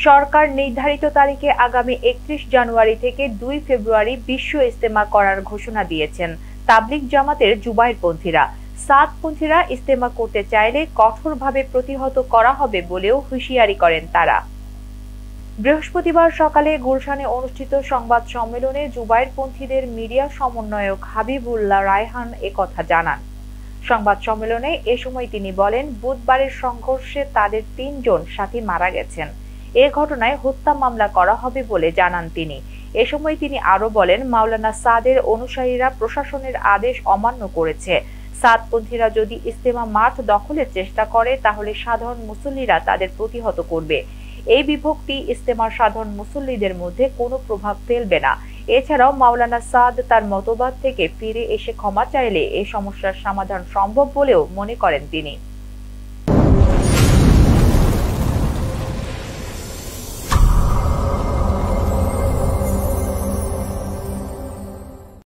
সরকার নির্ধারিত তারিখে আগামী 31 জানুয়ারি থেকে 2 ফেব্রুয়ারি বিশ্ব ইজতেমা করার ঘোষণা দিয়েছেন তাবলিগ জামাতের জুবাইরপন্থীরা। সাদপন্থীরা ইজতেমা করতে চাইলে কঠোরভাবে প্রতিহত করা হবে বলেও হুঁশিয়ারি করেন তারা। বৃহস্পতিবার সকালে গুলশানে অনুষ্ঠিত সংবাদ সম্মেলনে জুবাইরপন্থীদের মিডিয়া সমন্বয়ক হাবিবুল্লাহ রায়হান একথা জানান। সংবাদ সম্মেলনে এ সময় তিনি বলেন, বুধবারের সংঘর্ষে তাদের 3 জন সাথী মারা গেছেন। এ ঘটনায় হত্যা মামলা করা হবে বলে জানান তিনি। এ সময় তিনি আরো বলেন, মাওলানা সাদের অনুসারীরা প্রশাসনের আদেশ অমান্য করেছে। সাদপন্থীরা যদি ইজতেমা মাঠ দখলের চেষ্টা করে তাহলে সাধারণ মুসল্লিরা তাদের প্রতিহত করবে। এই বিভক্তি ইজতেমার সাধারণ মুসল্লিদের মধ্যে কোনো প্রভাব ফেলবে না। এছাড়াও মাওলানা সাদ তার মতবাদ থেকে ফিরে এসে ক্ষমা চাইলে এই সমস্যার সমাধান সম্ভব বলেও মনে করেন তিনি।